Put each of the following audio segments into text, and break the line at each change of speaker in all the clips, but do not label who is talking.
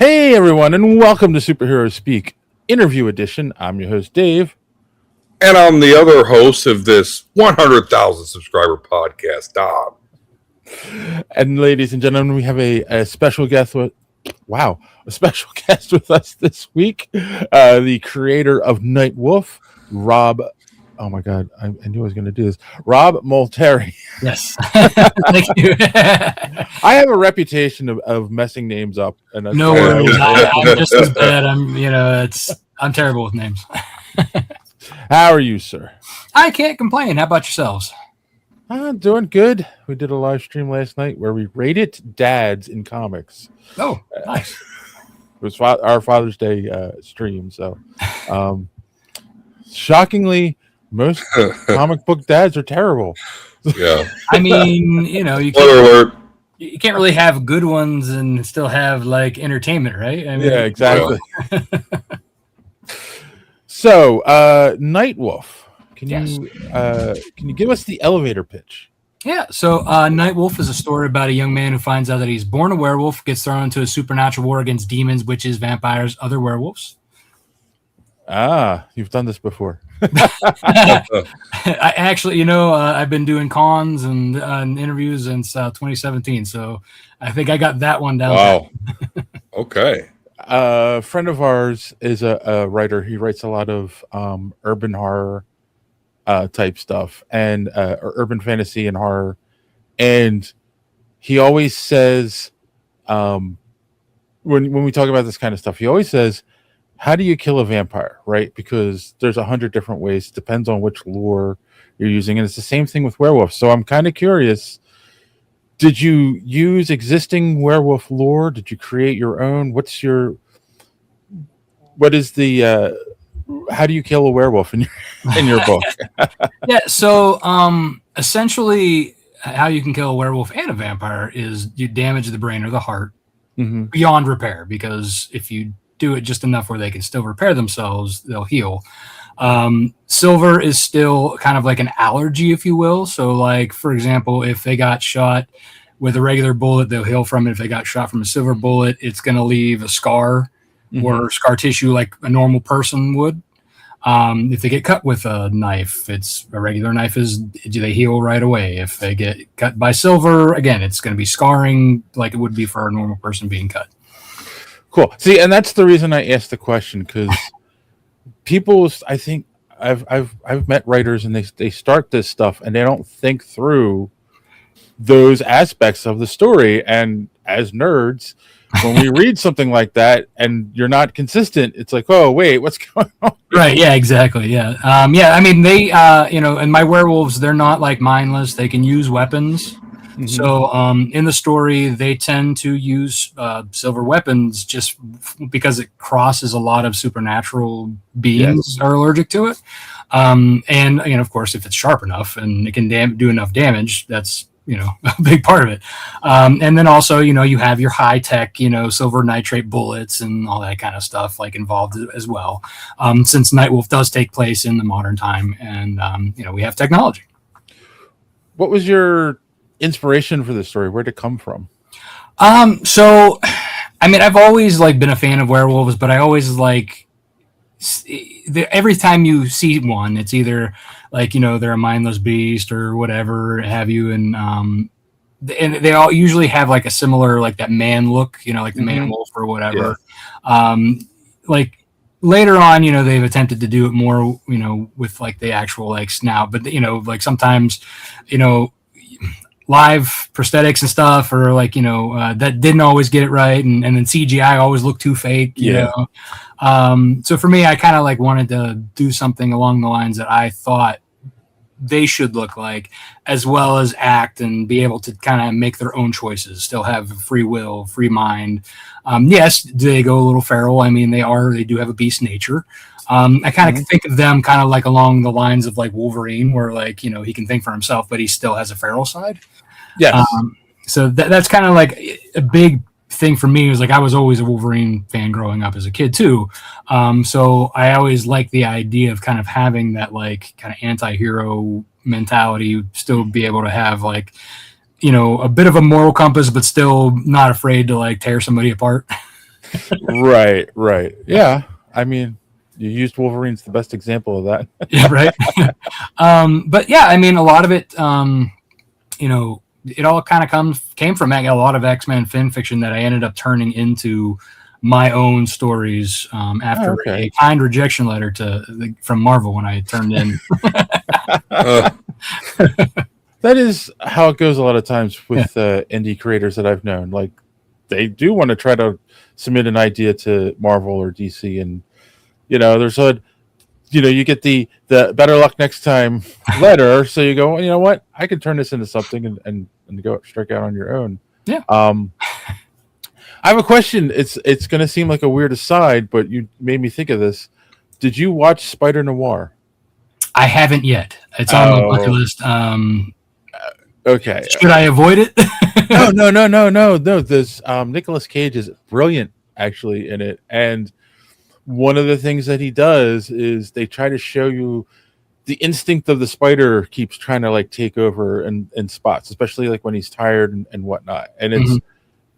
Hey everyone, and welcome to Superhero Speak Interview Edition. I'm your host, Dave.
And I'm the other host of this 100,000 subscriber podcast, Dom.
And ladies and gentlemen, we have a special guest with a special guest with us this week. The creator of Night Wolf, Rob. Oh my God, I knew I was going to do this. Rob Multari.
Yes, thank you.
I have a reputation of messing names up, and
No worries. I'm just as bad. I'm terrible with names.
How are you, sir?
I can't complain. How about yourselves?
Doing good. We did a live stream last night where we rated dads in comics.
Oh, nice.
It was our Father's Day stream. So, shockingly, most comic book dads are terrible.
Yeah.
I mean, you can't really have good ones and still have like entertainment, right? I mean,
yeah, exactly. So, Night Wolf, can you give us the elevator pitch?
Yeah, so Night Wolf is a story about a young man who finds out that he's born a werewolf, gets thrown into a supernatural war against demons, witches, vampires, other werewolves.
You've done this before.
I actually, I've been doing cons and interviews since 2017, so I think I got that one down.
Wow. Okay.
A friend of ours is a writer. He writes a lot of urban horror type stuff and or urban fantasy and horror. And he always says, when we talk about this kind of stuff, he always says, how do you kill a vampire, right? Because there's 100 different ways. It depends on which lore you're using. And it's the same thing with werewolves. So I'm kind of curious, did you use existing werewolf lore? Did you create your own? What is the how do you kill a werewolf in your book?
Yeah, so essentially how you can kill a werewolf and a vampire is you damage the brain or the heart beyond repair, because if you do it just enough where they can still repair themselves, they'll heal. Silver is still kind of like an allergy, if you will. So like, for example, if they got shot with a regular bullet, they'll heal from it. If they got shot from a silver bullet, it's going to leave a scar or scar tissue like a normal person would. If they get cut with a knife, it's a regular knife, do they heal right away? If they get cut by silver, again, it's going to be scarring like it would be for a normal person being cut.
Cool. See, and that's the reason I asked the question, because people, I think I've met writers and they start this stuff and they don't think through those aspects of the story. And as nerds, when we read something like that and you're not consistent, it's like, oh wait, what's going on?
Right. Yeah. Exactly. Yeah. I mean, they, and my werewolves, they're not like mindless. They can use weapons. So in the story, they tend to use silver weapons just because it crosses a lot of supernatural beings are allergic to it. And of course, if it's sharp enough and it can do enough damage, that's a big part of it. And then also, you have your high tech, silver nitrate bullets and all that kind of stuff like involved as well. Since Night Wolf does take place in the modern time, and we have technology.
What was your inspiration for this story? Where'd it come from?
So I mean, I've always like been a fan of werewolves, but I always like every time you see one, it's either like they're a mindless beast or whatever have you, and they all usually have like a similar like that man look, like the man wolf or whatever. Like later on, they've attempted to do it more, with like the actual like snout, but like sometimes live prosthetics and stuff, or like that didn't always get it right, and then CGI always looked too fake, you know. So for me, I kind of like wanted to do something along the lines that I thought they should look like, as well as act and be able to kind of make their own choices, still have free will, free mind. Yes, do they go a little feral? I mean, they do have a beast nature. I kind of think of them kind of like along the lines of like Wolverine, where like, he can think for himself, but he still has a feral side.
Yes.
So that's kind of like a big thing for me. Was like, I was always a Wolverine fan growing up as a kid too. So I always liked the idea of kind of having that like kind of anti-hero mentality, still be able to have like, a bit of a moral compass, but still not afraid to like tear somebody apart.
Right, right. Yeah. I mean, you used Wolverine's the best example of that.
Yeah, right. But yeah, I mean, a lot of it, you know, it all kind of came from a lot of X-Men fan fiction that I ended up turning into my own stories after
Okay.
a kind rejection letter from Marvel when I turned in.
That is how it goes a lot of times
Yeah.
with indie creators that I've known. Like, they do want to try to submit an idea to Marvel or DC, and there's you get the better luck next time letter. So you go, well, you know what? I can turn this into something and go strike out on your own.
Yeah.
I have a question. It's going to seem like a weird aside, but you made me think of this. Did you watch Spider Noir?
I haven't yet. It's on my bucket list.
Okay.
Should I avoid it?
No. This Nicolas Cage is brilliant actually in it, and one of the things that he does is they try to show you the instinct of the spider keeps trying to like take over in spots, especially like when he's tired and whatnot. And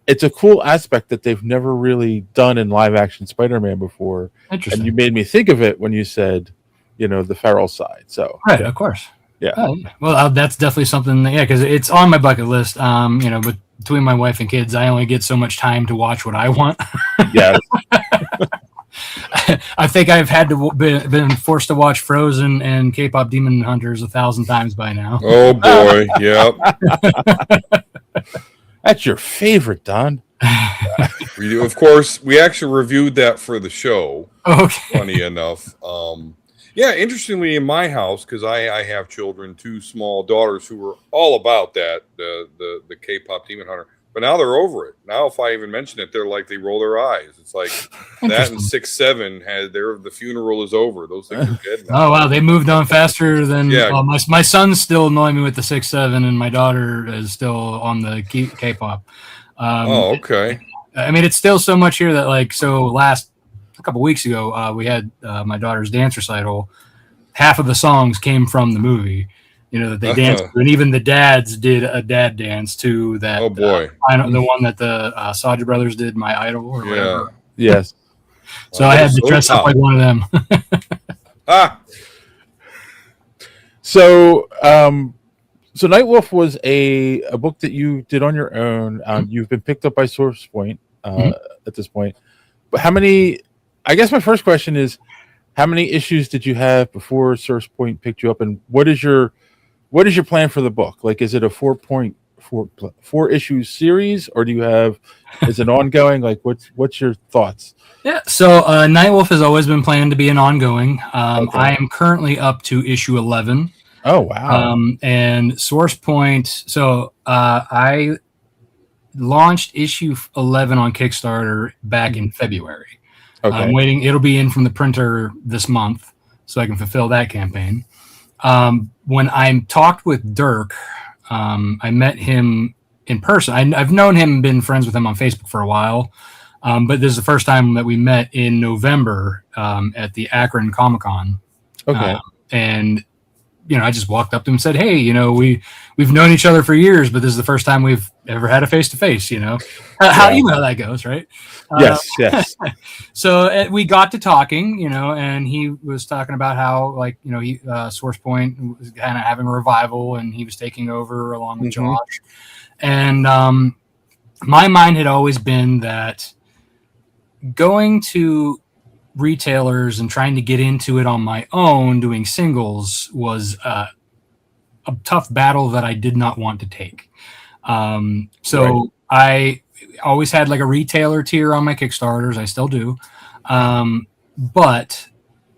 it's a cool aspect that they've never really done in live action Spider-Man before.
Interesting.
And you made me think of it when you said, the feral side. So
right, of course.
Yeah.
Well, that's definitely something. Because it's on my bucket list. But between my wife and kids, I only get so much time to watch what I want.
Yeah.
I think I've had to been forced to watch Frozen and K-pop Demon Hunters 1,000 times by now.
Oh boy, yep.
That's your favorite, Don.
We do, of course. We actually reviewed that for the show.
Okay.
Funny enough, yeah. Interestingly, in my house, because I have children, 2 small daughters who were all about that the K-pop Demon Hunter. But now they're over it. Now, if I even mention it, they roll their eyes. It's like that and 6-7 the funeral is over. Those things are dead now.
Oh wow, they moved on faster than.
Yeah.
My son's still annoying me with the 6-7, and my daughter is still on the K-pop.
Okay.
I mean, it's still so much here that a couple weeks ago, we had my daughter's dance recital. Half of the songs came from the movie. That they danced to, and even the dads did a dad dance to that.
Oh boy,
the one that the Saja brothers did, "My Idol" or whatever.
Yes.
So I had to dress up like one of them.
So Nightwolf was a book that you did on your own. You've been picked up by Source Point at this point. But how many? I guess my first question is, how many issues did you have before Source Point picked you up, and what is your plan for the book? Like, is it a 4 issue series, or is it ongoing? Like, what's your thoughts?
Yeah, so Nightwolf has always been planned to be an ongoing. Okay. I am currently up to issue 11.
Oh wow!
And Source Point. So I launched issue 11 on Kickstarter back in February. Okay. I'm waiting. It'll be in from the printer this month, so I can fulfill that campaign. When I talked with Dirk, I met him in person. I've known him, been friends with him on Facebook for a while, but this is the first time that we met in November at the Akron Comic-Con.
Okay.
And I just walked up to him and said, "Hey, we've known each other for years, but this is the first time we've ever had a face-to-face. How that goes, right?"
Yes.
So we got to talking, and he was talking about how, he Source Point was kind of having a revival, and he was taking over along with Josh. And my mind had always been that going to retailers and trying to get into it on my own, doing singles, was a tough battle that I did not want to take. So I always had like a retailer tier on my Kickstarters. I still do. But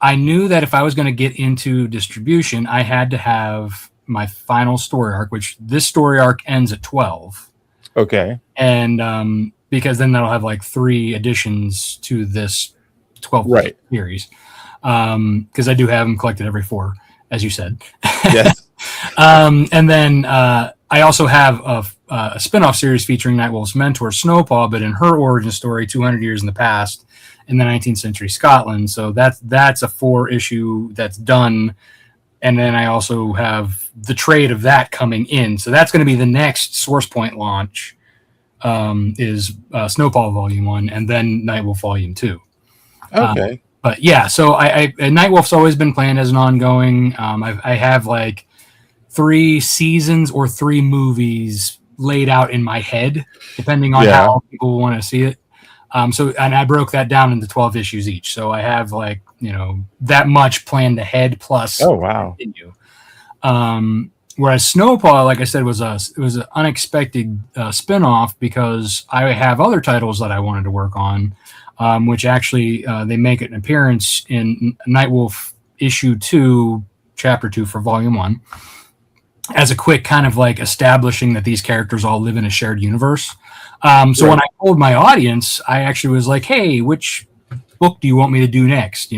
I knew that if I was going to get into distribution, I had to have my final story arc, which this story arc ends at 12.
Okay.
And because then that'll have like 3 additions to this 12 series. Because I do have them collected every 4, as you said.
Yes.
And then I also have a spin-off series featuring Nightwolf's mentor, Snow Paw, but in her origin story 200 years in the past in the 19th century Scotland. So that's a 4-issue that's done. And then I also have the trade of that coming in. So that's going to be the next Source Point launch. is Snow Paw Volume 1, and then Nightwolf Volume 2.
Okay.
But yeah, so I Nightwolf's always been planned as an ongoing. I have like 3 seasons or 3 movies laid out in my head, depending on how people want to see it. So, and I broke that down into 12 issues each. So I have like, that much planned ahead plus.
Oh, wow.
Continue. Whereas Snow Paw, like I said, it was an unexpected spinoff because I have other titles that I wanted to work on, which actually they make an appearance in Nightwolf issue 2, chapter 2 for volume 1, as a quick kind of like establishing that these characters all live in a shared universe. So when I told my audience, I actually was like, hey, which book do you want me to do next?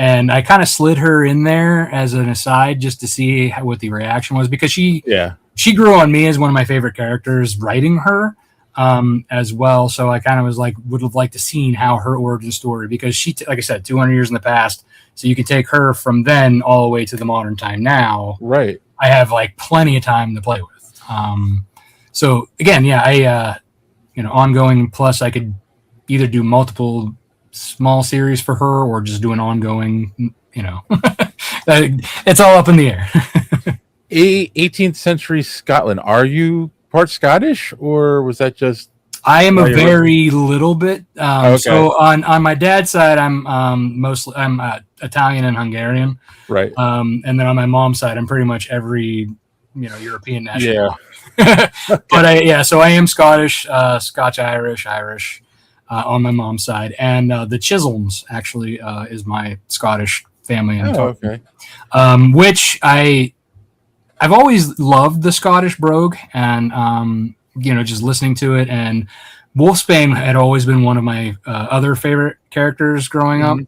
And I kind of slid her in there as an aside just to see what the reaction was, because she grew on me as one of my favorite characters writing her as well. So I kind of was like, would have liked to seen how her origin story, because she, like I said, 200 years in the past. So you can take her from then all the way to the modern time now.
Right.
I have like plenty of time to play with. So again, ongoing, plus I could either do multiple small series for her or just do an ongoing, it's all up in the air.
18th century Scotland. Are you part Scottish, or was that just?
I am a very little bit.
Okay.
So on my dad's side, I'm mostly Italian and Hungarian.
Right.
And then on my mom's side, I'm pretty much every European national.
Yeah.
But so I am Scottish, Scotch Irish, on my mom's side, and the Chisholms actually is my Scottish family.
Okay.
Which I've always loved the Scottish brogue, and just listening to it, and Wolfsbane had always been one of my other favorite characters growing up.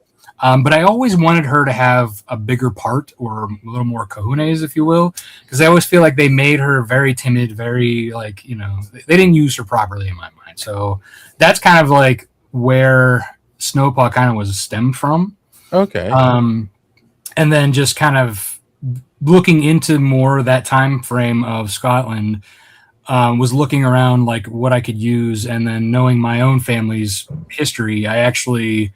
But I always wanted her to have a bigger part, or a little more kahunas, if you will, because I always feel like they made her very timid, very like, they didn't use her properly in my mind. So that's kind of like where Snow Paw kind of was stemmed from.
Okay.
And then just kind of looking into more that time frame of Scotland, was looking around like what I could use, and then knowing my own family's history, I actually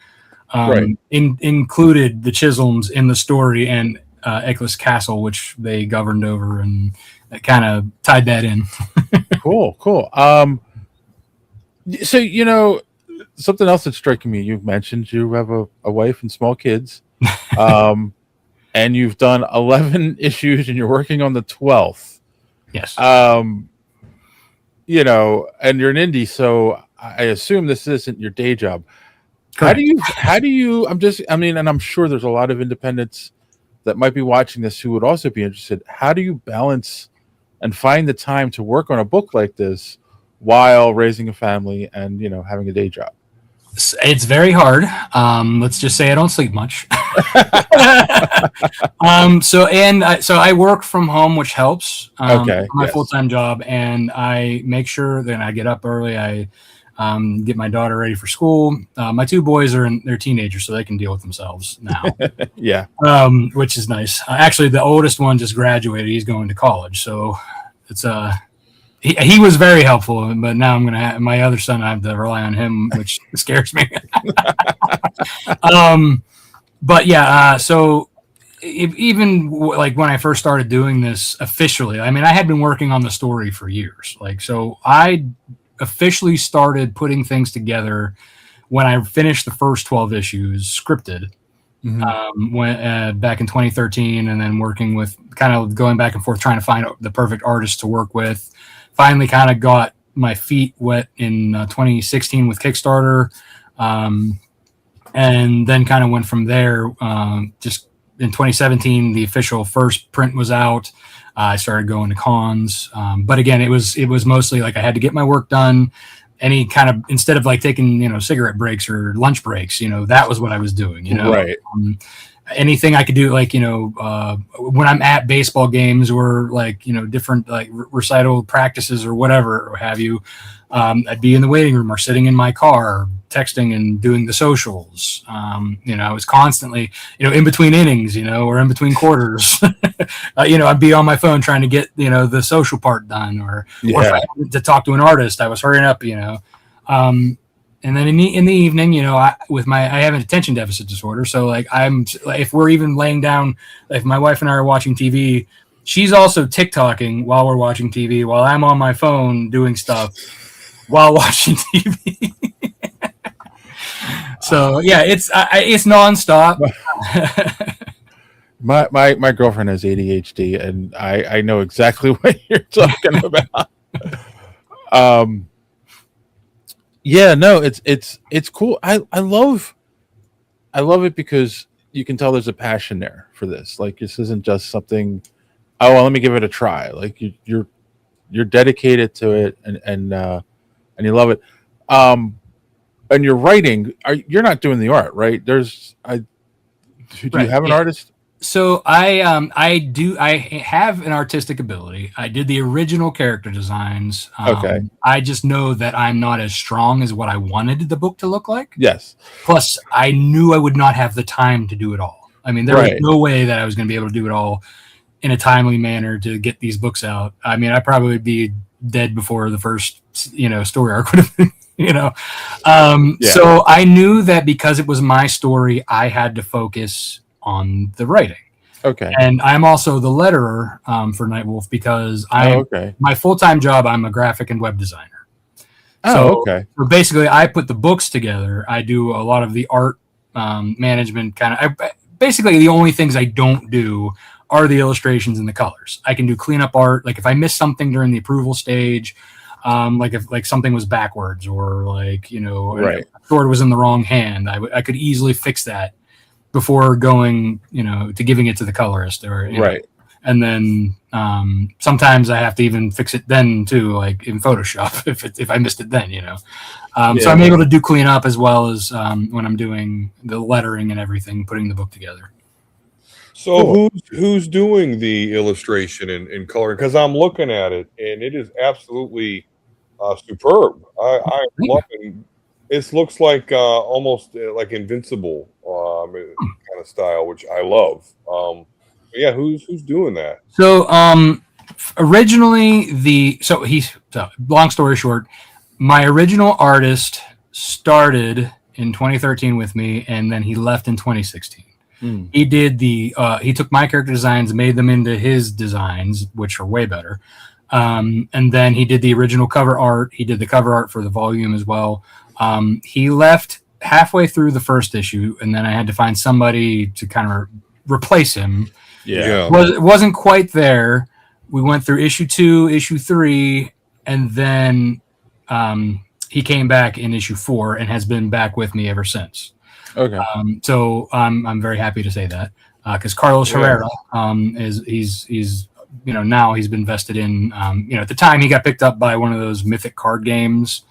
included the Chisholms in the story, and Eccles Castle, which they governed over, and that kind of tied that in.
Cool. So, something else that's striking me, you've mentioned you have a wife and small kids, and you've done 11 issues and you're working on the 12th.
Yes.
And you're an indie, so I assume this isn't your day job. Correct. How do you, and I'm sure there's a lot of independents that might be watching this who would also be interested. How do you balance and find the time to work on a book like this while raising a family and, having a day job?
It's very hard. Let's just say I don't sleep much. So I work from home, which helps. My full-time job, and I make sure that I get up early. I get my daughter ready for school. My 2 boys they're teenagers, so they can deal with themselves now.
Yeah.
Which is nice. Actually, the oldest one just graduated. He's going to college, so it's he was very helpful, but now I'm going to have my other son. I have to rely on him, which scares me. But yeah, so even like when I first started doing this officially, I had been working on the story for years. So I officially started putting things together when I finished the first 12 issues scripted. Back in 2013, and then working with kind of going back and forth trying to find the perfect artist to work with. Finally kind of got my feet wet in 2016 with Kickstarter, and then kind of went from there. Just in 2017, the official first print was out. I started going to cons, but again, it was mostly like I had to get my work done. Any kind of, instead of like taking cigarette breaks or lunch breaks, that was what I was doing.
Right.
anything I could do, like, when I'm at baseball games or like, different like recital practices or whatever or have you, I'd be in the waiting room or sitting in my car texting and doing the socials. I was constantly, in between innings, or in between quarters, I'd be on my phone trying to get, the social part done, or if I wanted to talk to an artist, I was hurrying up, and then in the evening, I have an attention deficit disorder. So like if we're even laying down, if my wife and I are watching TV, she's also TikToking while we're watching TV, while I'm on my phone doing stuff while watching TV. So yeah, it's nonstop.
My girlfriend has ADHD, and I know exactly what you're talking about. Yeah, no, it's cool. I love it because you can tell there's a passion there for this. Like, this isn't just something. Oh, well, let me give it a try. Like, you're dedicated to it, and you love it. And you're writing. You're not doing the art, right? Do you have an artist?
So I do. I have an artistic ability. I did the original character designs.
Okay.
I just know that I'm not as strong as what I wanted the book to look like.
Yes.
Plus, I knew I would not have the time to do it all. I mean, there was no way that I was going to be able to do it all in a timely manner to get these books out. I mean, I probably would be dead before the first, story arc would have been. So I knew that because it was my story, I had to focus on the writing.
Okay.
And I'm also the letterer for Nightwolf because my full-time job, I'm a graphic and web designer. So basically I put the books together. I do a lot of the art management basically the only things I don't do are the illustrations and the colors. I can do cleanup art. Like if I miss something during the approval stage, like if something was backwards or like, a sword was in the wrong hand, I could easily fix that before going, to giving it to the colorist or, and then sometimes I have to even fix it then too, like in Photoshop if I missed it then, So I'm able to do cleanup as well as when I'm doing the lettering and everything, putting the book together.
So who's doing the illustration and coloring? Because I'm looking at it and it is absolutely superb. I love it. It looks like almost like Invincible kind of style, which I love. Who's doing that?
So originally long story short, my original artist started in 2013 with me, and then he left in 2016. He did he took my character designs, made them into his designs, which are way better. And then he did the original cover art. He did the cover art for the volume as well. He left halfway through the first issue, and then I had to find somebody to kind of replace him. It wasn't quite there. We went through issue 2, issue 3, and then he came back in issue 4 and has been back with me ever since.
Okay.
So I'm very happy to say that because Carlos Herrera he's now he's been vested in at the time he got picked up by one of those mythic card games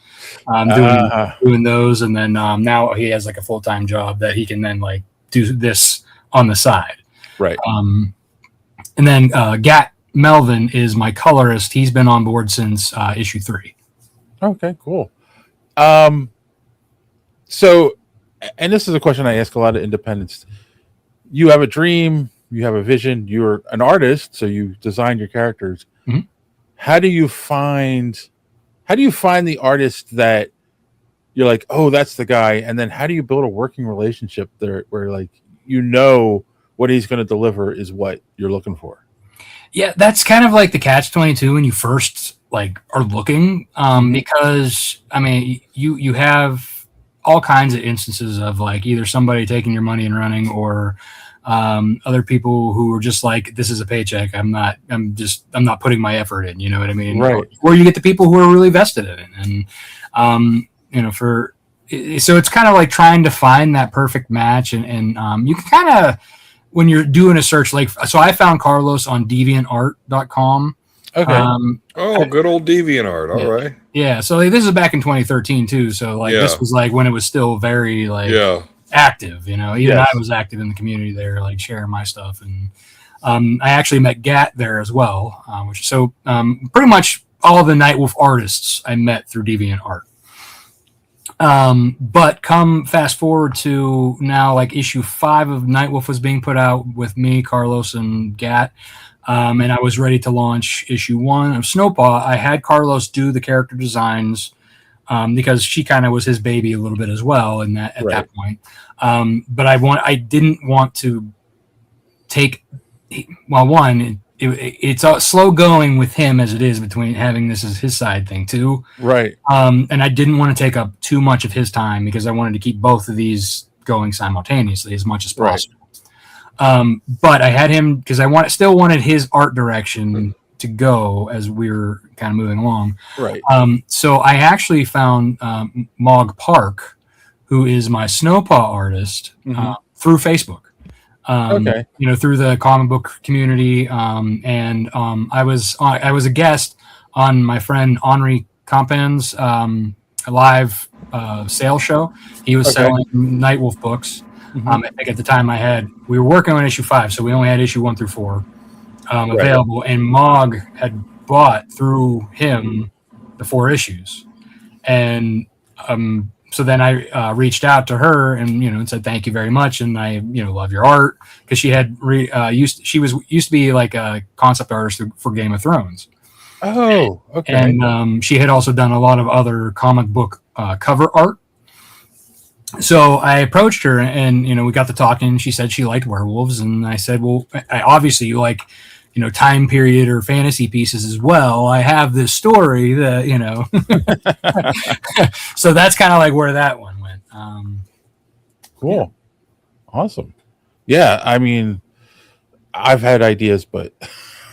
doing those, and then now he has like a full-time job that he can then like do this on the side,
right? And
then Gat Melvin is my colorist. He's been on board since issue 3.
Okay, cool. So, and this is a question I ask a lot of independents. You have a dream, you have a vision, you're an artist, so you design your characters.
Mm-hmm.
How do you find the artist that you're like, oh, that's the guy? And then how do you build a working relationship there where like, what he's going to deliver is what you're looking for?
Yeah, that's kind of like the catch-22 when you first like are looking, because I mean, you have all kinds of instances of like either somebody taking your money and running, or other people who are just like, this is a paycheck. I'm not putting my effort in. You know what I mean?
Right.
Or you get the people who are really vested in it, and so it's kind of like trying to find that perfect match, and you can kind of, when you're doing a search, like, so I found Carlos on DeviantArt.com.
Okay.
Good old DeviantArt. All right.
Yeah. So like, this is back in 2013 too. So like this was like when it was still very like active. You know, even
Yes.
I was active in the community there, like sharing my stuff. And I actually met Gat there as well, pretty much all of the Nightwolf artists I met through DeviantArt. But come fast forward to now, like issue 5 of Nightwolf was being put out with me, Carlos, and Gat. And I was ready to launch issue 1 of Snow Paw. I had Carlos do the character designs because she kind of was his baby a little bit as well at that point. But I didn't want to take, well, one, it's slow going with him as it is between having this as his side thing too.
Right.
And I didn't want to take up too much of his time because I wanted to keep both of these going simultaneously as much as possible. But I had him because still wanted his art direction to go as we were kind of moving along.
Right.
So I actually found Mog Park, who is my Snow Paw artist, through Facebook. You know, through the comic book community, and I was a guest on my friend Henri Campan's live sale show. He was selling Nightwolf books. I think at the time we were working on issue 5, so we only had issue 1 through 4 available, and Mog had bought through him the 4 issues, and so then I reached out to her and said thank you very much, and I love your art, because she had used to be like a concept artist for Game of Thrones.
Oh, okay.
And she had also done a lot of other comic book cover art. So I approached her and we got to talking. She said she liked werewolves, and I said, well, obviously you like time period or fantasy pieces as well. I have this story that so that's kind of like where that one went.
Cool.
Yeah.
Awesome. Yeah, I mean, I've had ideas, but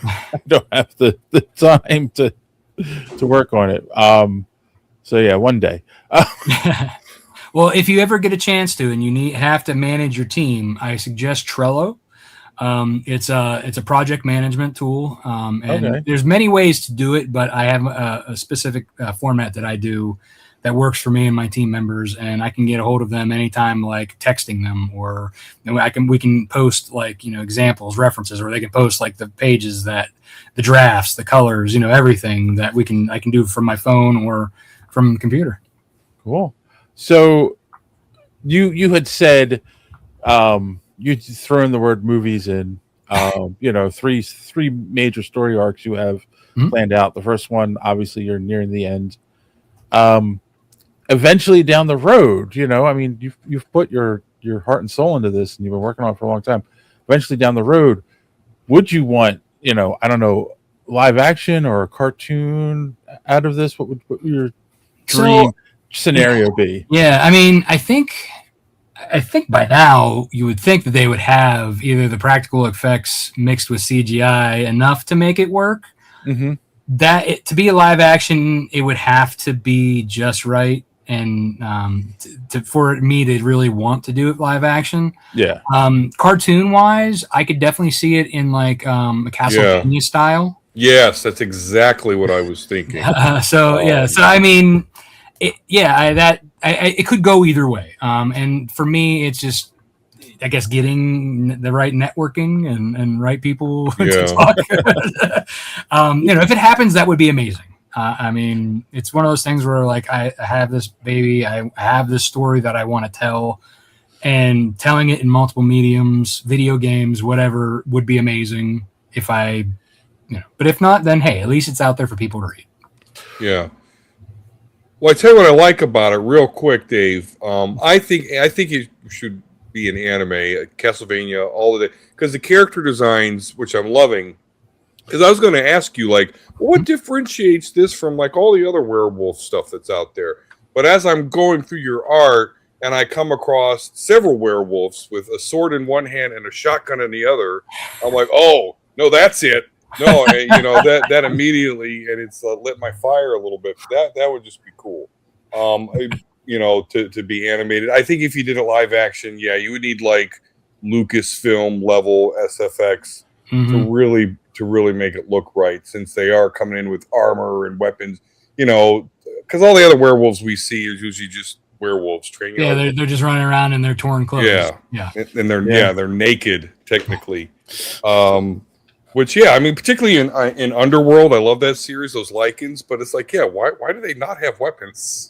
I don't have the time to work on it. So yeah, one day.
Well, if you ever get a chance to, and you have to manage your team, I suggest Trello. It's a project management tool, and there's many ways to do it, but I have a specific format that I do that works for me and my team members, and I can get a hold of them anytime, like texting them, or we can post like examples, references, or they can post like the pages, the drafts, the colors, everything that I can do from my phone or from the computer.
Cool. So you had said you throw in the word movies in, three major story arcs you have planned out. The first one, obviously, you're nearing the end. Eventually down the road, I mean, you've put your heart and soul into this, and you've been working on it for a long time. Eventually down the road, would you want, I don't know, live action or a cartoon out of this? What would your dream scenario be?
Yeah, I mean, I think by now you would think that they would have either the practical effects mixed with CGI enough to make it work. That to be a live action, it would have to be just right, and for me to really want to do it live action.
Yeah.
Cartoon wise, I could definitely see it in like a Castlevania style.
Yes, that's exactly what I was thinking.
So I mean, it could go either way. And for me, it's just, I guess, getting the right networking and right people to talk. If it happens, that would be amazing. I mean, it's one of those things where like I have this baby, I have this story that I want to tell, and telling it in multiple mediums, video games, whatever, would be amazing if I, but if not, then hey, at least it's out there for people to read.
Yeah. Well, I tell you what I like about it, real quick, Dave. I think it should be an anime, Castlevania, all of it, because the character designs, which I'm loving. Because I was going to ask you, like, what differentiates this from like all the other werewolf stuff that's out there? But as I'm going through your art, and I come across several werewolves with a sword in one hand and a shotgun in the other, I'm like, oh no, that's it. No, that immediately, and it's lit my fire a little bit. That would just be cool. To be animated. I think if you did a live action, you would need like Lucasfilm level SFX to really make it look right, since they are coming in with armor and weapons. Because all the other werewolves we see is usually just werewolves training.
Yeah, they're just running around in their torn clothes.
Yeah, and they're naked technically. Which I mean, particularly in Underworld, I love that series, those Lycans. But it's like, why do they not have weapons?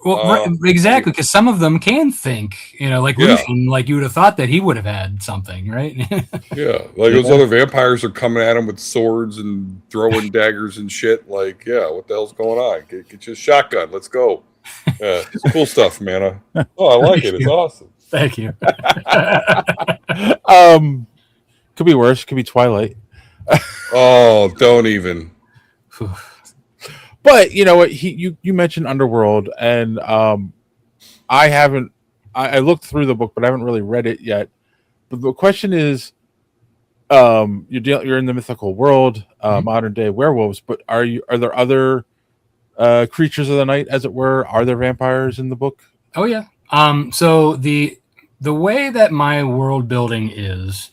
Well, right, exactly, because some of them can think, like Lucian, like you would have thought that he would have had something, right?
Yeah, like those other vampires are coming at him with swords and throwing daggers and shit. Like, what the hell's going on? Get your shotgun. Let's go. Yeah, it's cool stuff, man. Oh, I like it. It's awesome.
Thank you.
Could be worse. Could be Twilight.
Oh, don't even.
But you know what? You mentioned Underworld, and I haven't. I looked through the book, but I haven't really read it yet. But the question is, you're in the mythical world, modern day werewolves, but are there other creatures of the night, as it were? Are there vampires in the book?
Oh yeah. So the way that my world building is,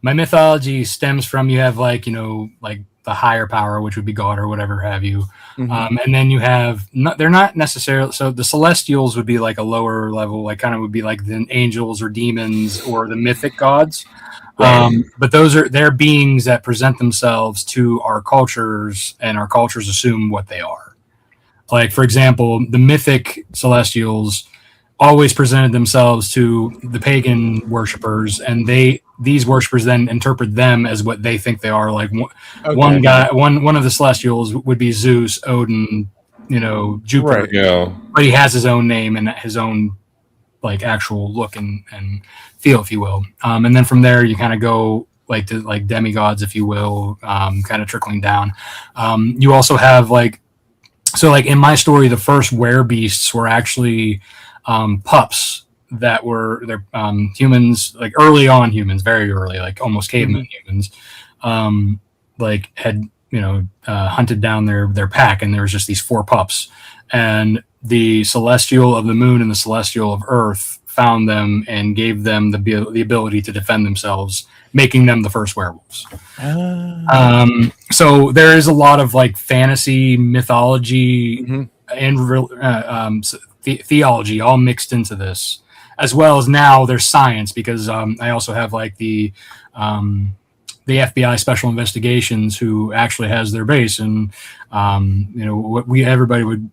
my mythology stems from, you have like the higher power, which would be God or whatever have you. Mm-hmm. And then you have, they're not necessarily, so the Celestials would be like a lower level, like kind of would be like the angels or demons or the mythic gods. Right. But they're beings that present themselves to our cultures, and our cultures assume what they are. Like, for example, the mythic Celestials always presented themselves to the pagan worshippers, and these worshippers then interpret them as what they think they are. Like one of the Celestials would be Zeus, Odin, Jupiter.
Right, yeah.
But he has his own name and his own like actual look and feel, if you will. And then from there you kind of go like to like demigods, if you will, kind of trickling down. You also have like in my story, the first werebeasts were actually pups that were humans, like early on humans, very early, like almost caveman humans, like had hunted down their pack, and there was just these 4 pups, and the Celestial of the Moon and the Celestial of Earth found them and gave them the ability to defend themselves, making them the first werewolves. So there is a lot of like fantasy mythology and theology all mixed into this, as well as now there's science, because I also have like the FBI Special Investigations, who actually has their base in what everybody would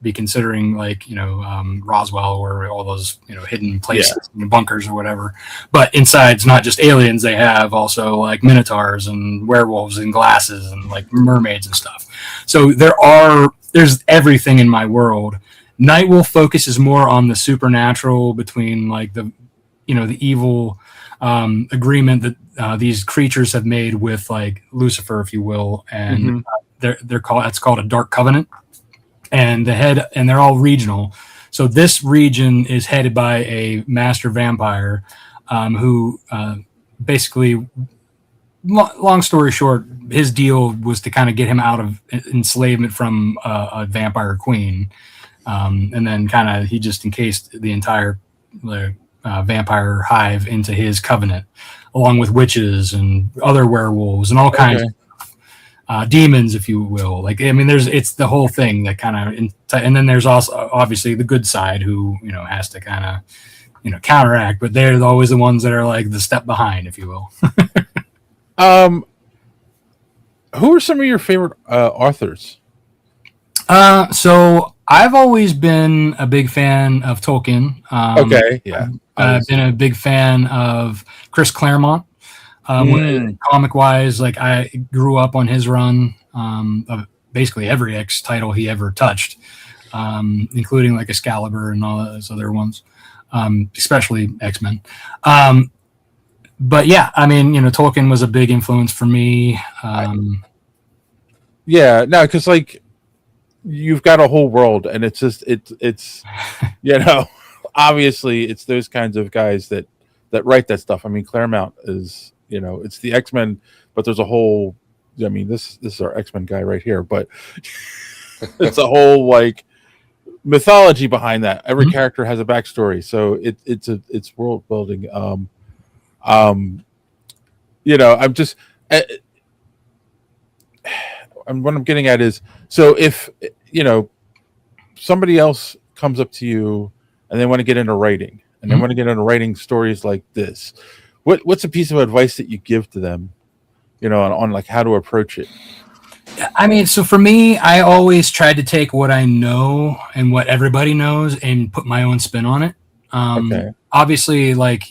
be considering like Roswell, or all those hidden places, bunkers or whatever. But inside, it's not just aliens; they have also like minotaurs and werewolves and glasses and like mermaids and stuff. So there's everything in my world. Nightwolf focuses more on the supernatural, between like the evil agreement that these creatures have made with like Lucifer, if you will, and it's called a dark covenant, and they're all regional. So this region is headed by a master vampire, who basically, long story short, his deal was to kind of get him out of enslavement from a vampire queen. And then he just encased the entire vampire hive into his covenant, along with witches and other werewolves and all kinds of demons, if you will. Like, I mean, it's the whole thing that kind of, and then there's also obviously the good side, who has to kind of counteract, but they're always the ones that are like the step behind, if you will.
Who are some of your favorite authors?
So I've always been a big fan of Tolkien. I've been a big fan of Chris Claremont. Comic-wise, like I grew up on his run of basically every X title he ever touched, including like Excalibur and all those other ones, especially X-Men. But yeah, I mean, Tolkien was a big influence for me.
Because like, you've got a whole world, and it's just it's obviously it's those kinds of guys that write that stuff. I mean, Claremont is it's the X-Men, but there's a whole, I mean, this is our X-Men guy right here, but it's a whole like mythology behind that. Every character has a backstory, so it's world building. I'm just and what I'm getting at is, so if somebody else comes up to you and they want to get into writing, and they want to get into writing stories like this. What's a piece of advice that you give to them, on like how to approach it?
I mean, so for me, I always tried to take what I know and what everybody knows and put my own spin on it.
Okay.
Obviously, like,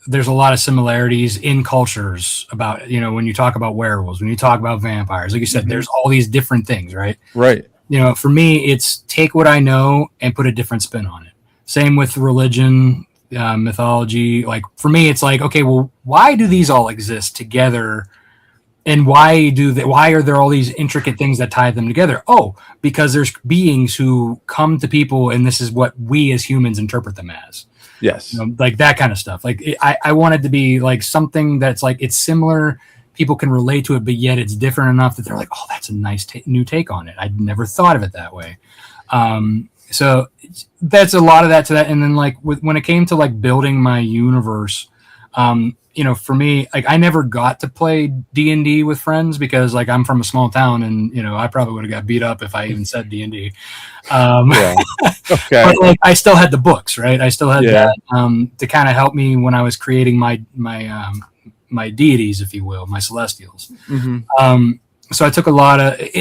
there's a lot of similarities in cultures about, when you talk about werewolves, when you talk about vampires, like you said, there's all these different things, right?
Right.
For me, it's take what I know and put a different spin on it. Same with religion, mythology. Like for me, it's like, okay, well, why do these all exist together? And why are there all these intricate things that tie them together? Oh, because there's beings who come to people, and this is what we as humans interpret them as.
Yes.
Like that kind of stuff. Like I wanted to be like something that's like, it's similar, people can relate to it, but yet it's different enough that they're like, oh, that's a nice new take on it. I'd never thought of it that way. So that's a lot of that to that. And then like when it came to like building my universe, for me, like I never got to play D&D with friends because like I'm from a small town, and I probably would have got beat up if I even said D&D.
Yeah. Okay.
But like I still had the books, right? I still had that to kind of help me when I was creating my deities, if you will, my celestials.
Mm-hmm.
So I took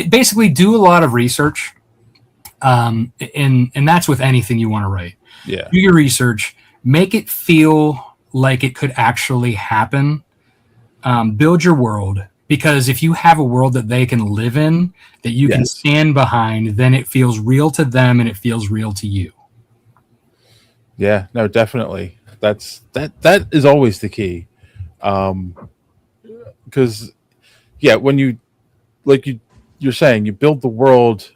basically do a lot of research, and that's with anything you want to write.
Yeah.
Do your research, make it feel like it could actually happen. Build your world, because if you have a world that they can live in, that you can stand behind, then it feels real to them and it feels real to you.
Yeah, no, definitely. That is always the key. Because when you're saying, you build the world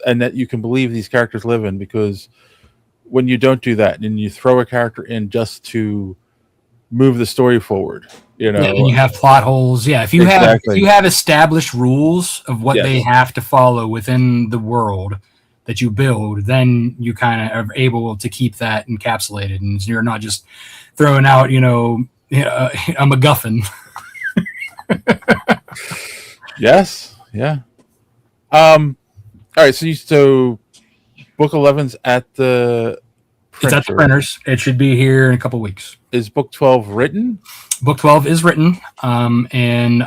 and that you can believe these characters live in, because when you don't do that and you throw a character in just to move the story forward,
and you have plot holes. Yeah. If you have established rules of what they have to follow within the world that you build, then you kind of are able to keep that encapsulated, and you're not just throwing out, a MacGuffin.
Yes. Yeah. All right. So book 11's at the printer.
It's at the printers. It should be here in a couple weeks.
Is book 12 written?
Book 12 is written. And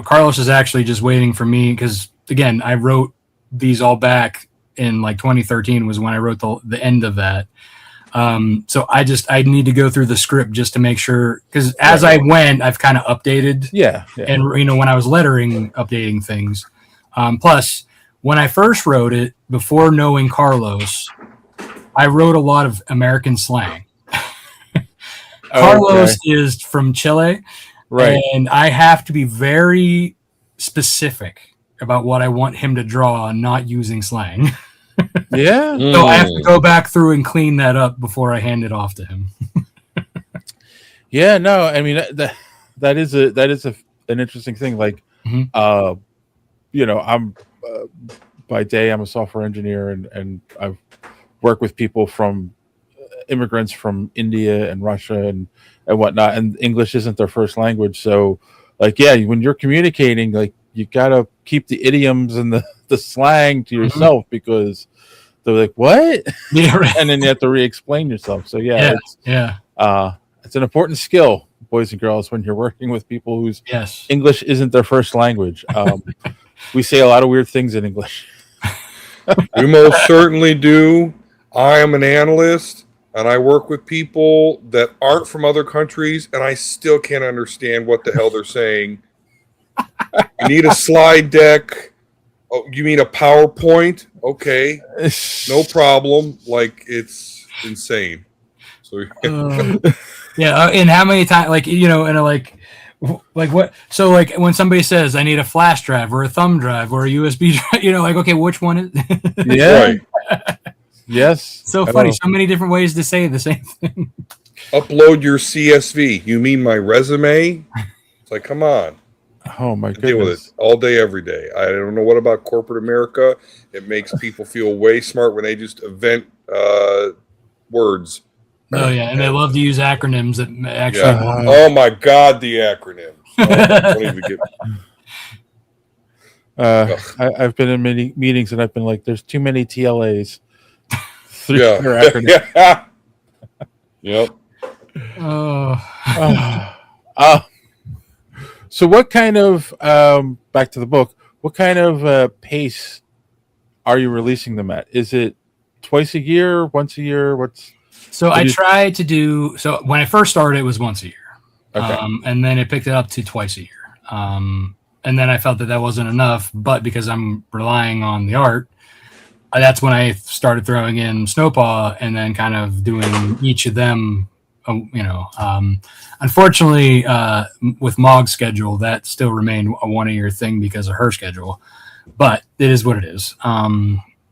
Carlos is actually just waiting for me, because again, I wrote these all back in like 2013 was when I wrote the end of that. So I need to go through the script just to make sure, because as I went, I've kind of updated.
Yeah.
And when I was lettering, updating things. Plus, when I first wrote it, before knowing Carlos, I wrote a lot of American slang. Carlos is from Chile,
right?
And I have to be very specific about what I want him to draw, not using slang.
Yeah.
So I have to go back through and clean that up before I hand it off to him.
Yeah, no, I mean that is an interesting thing. Like, I'm by day I'm a software engineer, and I've worked with people from immigrants from India and Russia and whatnot, and English isn't their first language. So, like, when you're communicating, like, you gotta keep the idioms and the slang to yourself, because they're like, what?
Yeah, right.
And then you have to re-explain yourself. So it's an important skill, boys and girls, when you're working with people whose English isn't their first language. We say a lot of weird things in English.
We most certainly do. I am an analyst, and I work with people that aren't from other countries, and I still can't understand what the hell they're saying. You need a slide deck. Oh, you mean a PowerPoint? Okay, no problem. Like, it's insane. So
and how many times, like what? So like when somebody says I need a flash drive or a thumb drive or a USB drive, okay, which one is?
Yeah. Right. Yes.
So funny. So many different ways to say the same thing.
Upload your CSV. You mean my resume? It's like, come on.
Oh my goodness.
Deal with it all day, every day. I don't know what about corporate America. It makes people feel way smart when they just invent words.
Oh yeah, and they love to use acronyms that actually.
Yeah. Oh my God, the acronyms! Don't even get.
I've been in many meetings and I've been like, "There's too many TLAs." Three-letter acronym.
Yeah. Yep.
So what kind of back to the book? What kind of pace are you releasing them at? Is it twice a year, once a year?
So I try to do. So when I first started, it was once a year,
okay.
And then it picked it up to twice a year. And then I felt that wasn't enough, but because I'm relying on the art, that's when I started throwing in Snow Paw and then kind of doing each of them. Unfortunately, with Mog's schedule, that still remained a 1 year thing because of her schedule. But it is what it is.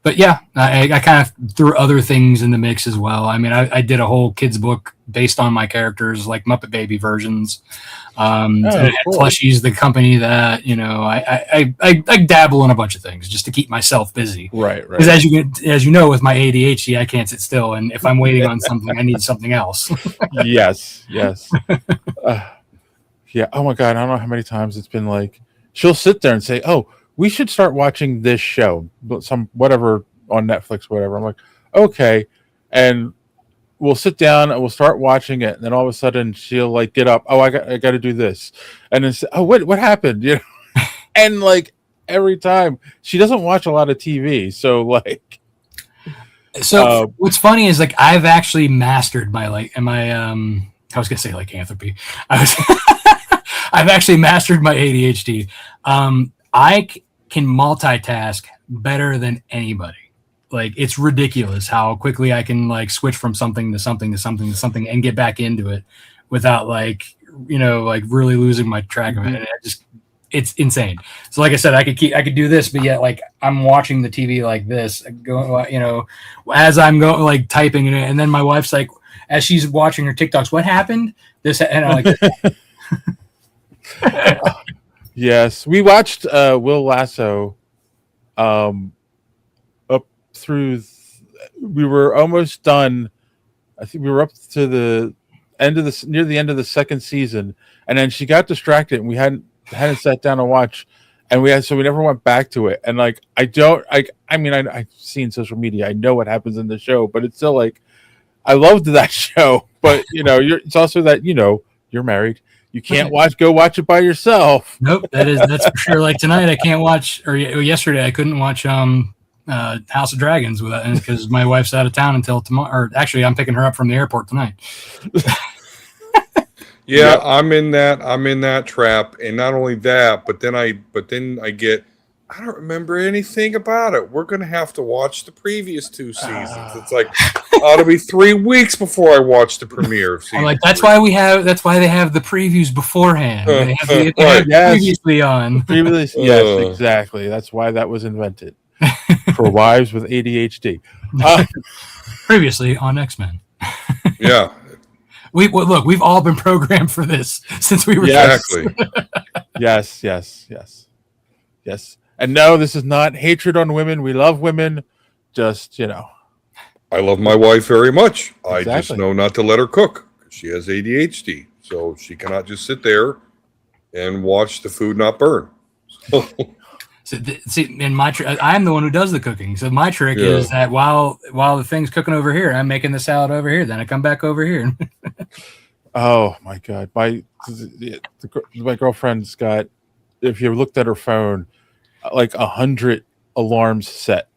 But yeah, I kind of threw other things in the mix as well. I mean, I did a whole kids book based on my characters, like Muppet Baby versions. Cool. Plushies, the company that I dabble in a bunch of things just to keep myself busy.
Right.
Because as you know, with my ADHD, I can't sit still, and if I'm waiting on something, I need something else.
Yes. Yeah. Oh my God, I don't know how many times it's been like she'll sit there and say, "Oh, we should start watching this show, some whatever on Netflix, whatever." I'm like, okay, and we'll sit down and we'll start watching it, and then all of a sudden she'll like get up. Oh, I got to do this, and then say, oh, what happened? And like every time she doesn't watch a lot of TV, so like.
So what's funny is like I've actually mastered my I was gonna say lycanthropy. I've actually mastered my ADHD. I can multitask better than anybody. Like it's ridiculous how quickly I can like switch from something to something to something to something and get back into it without like really losing my track of it. And it's insane. So like I said, I could do this, but yet like I'm watching the TV like this, going, as I'm going like typing in it, and then my wife's like, as she's watching her TikToks, what happened? This and I'm like.
Yes, we watched Will Lasso up through. We were almost done. I think we were up to the end of near the end of the second season, and then she got distracted, and we hadn't sat down to watch, and we never went back to it. And like I've seen social media, I know what happens in the show, but it's still like I loved that show. But it's also that you're married. You can't go watch it by yourself.
Nope, that's for sure. Like tonight, I can't watch, or yesterday I couldn't watch House of Dragons because my wife's out of town until tomorrow. Or actually, I'm picking her up from the airport tonight.
Yeah, I'm in that trap, and not only that, but then I get. I don't remember anything about it. We're gonna have to watch the previous two seasons. It's like ought to be 3 weeks before I watch the premiere.
I'm like that's why they have the previews beforehand. They have previously on.
Yes, exactly. That's why that was invented for wives with ADHD.
Previously on X-Men.
Yeah.
We've all been programmed for this since we were
exactly.
Yes. And no, this is not hatred on women. We love women. Just,
I love my wife very much.
Exactly.
I just know not to let her cook. She has ADHD. So she cannot just sit there and watch the food not burn.
In my I'm the one who does the cooking. So my trick is that while the thing's cooking over here, I'm making the salad over here. Then I come back over here.
Oh my God. My girlfriend's got, if you looked at her phone, like 100 alarms set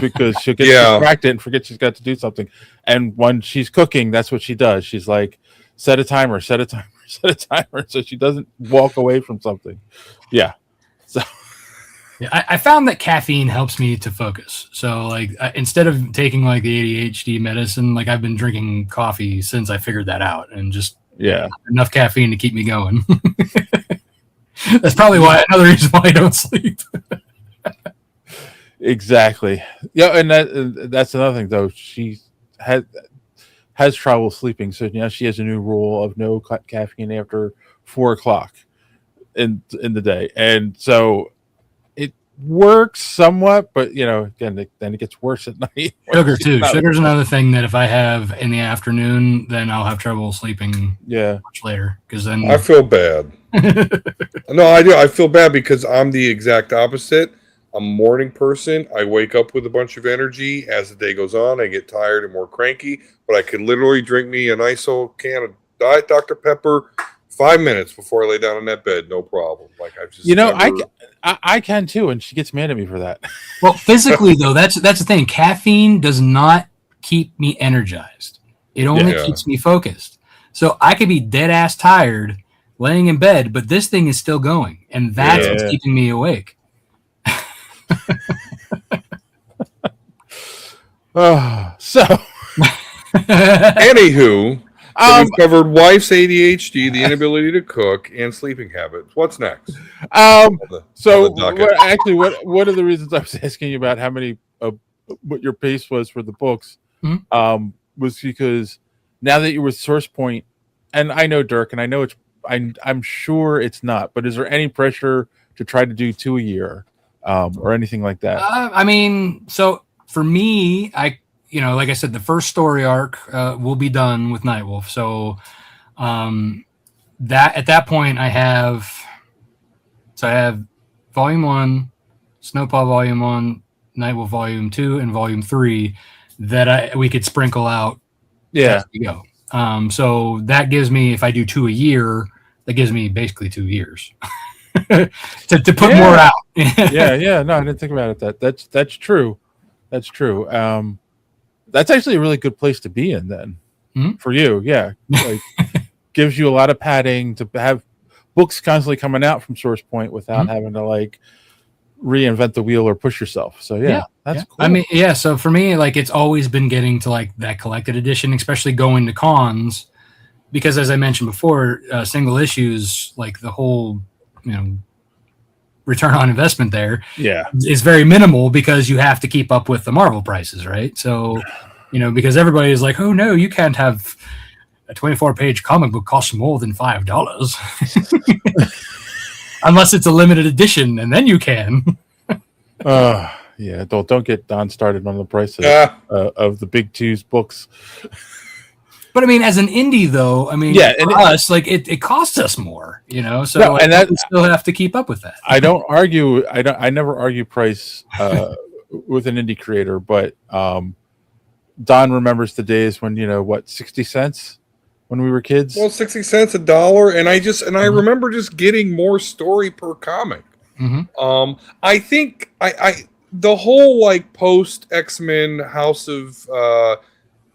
because she'll get distracted and forget she's got to do something. And when she's cooking, that's what she does. She's like, set a timer. So she doesn't walk away from something. Yeah. So
I found that caffeine helps me to focus. So like instead of taking like the ADHD medicine, like I've been drinking coffee since I figured that out, and just enough caffeine to keep me going. That's probably another reason why I don't sleep.
Exactly. Yeah, and that's another thing though. She has trouble sleeping, so now she has a new rule of no caffeine after 4:00 in the day, and so it works somewhat. But again, then it gets worse at night.
Sugar too. Sugar's another thing that if I have in the afternoon, then I'll have trouble sleeping. Much later because then
I feel bad. No, I do. I feel bad because I'm the exact opposite. I'm a morning person. I wake up with a bunch of energy. As the day goes on, I get tired and more cranky. But I could literally drink me a nice old can of Diet Dr. Pepper 5 minutes before I lay down in that bed, no problem. Like I've just
I can too, and she gets mad at me for that.
Well, physically though, that's the thing. Caffeine does not keep me energized. It only keeps me focused. So I could be dead ass tired laying in bed, but this thing is still going, and that's what's keeping me awake.
So
anywho, we've covered wife's ADHD, the inability to cook, and sleeping habits. What's next?
Actually, one of the reasons I was asking you about how many what your pace was for the books was because now that you were Source Point, and I know Dirk, and I know I'm sure it's not, but is there any pressure to try to do 2 a year or anything like that?
I mean, so for me, like I said, the first story arc will be done with Nightwolf. So that at that point, I have Volume 1, Snow Paw Volume 1, Nightwolf Volume 2, and Volume 3 that we could sprinkle out.
Yeah.
As we go. So that gives me, if I do 2 a year, that gives me basically 2 years to put more out.
Yeah. No, I didn't think about it. That's true. That's true. That's actually a really good place to be in then for you. Yeah. Like gives you a lot of padding to have books constantly coming out from Source Point without having to like reinvent the wheel or push yourself. So that's cool.
I mean, so for me, like it's always been getting to like that collected edition, especially going to cons, because as I mentioned before, single issues, like the whole, return on investment there is very minimal because you have to keep up with the Marvel prices, right? So, because everybody is like, oh no, you can't have a 24-page comic book cost more than $5 unless it's a limited edition, and then you can.
Don't get Don started on the price of the big twos books.
But I mean, as an indie, though, for us, like it costs us more, So we still have to keep up with that.
I don't argue. I never argue price with an indie creator, but Don remembers the days when 60 cents when we were kids.
Well, 60 cents, $1, and I remember just getting more story per comic. I think the whole like post X-Men House of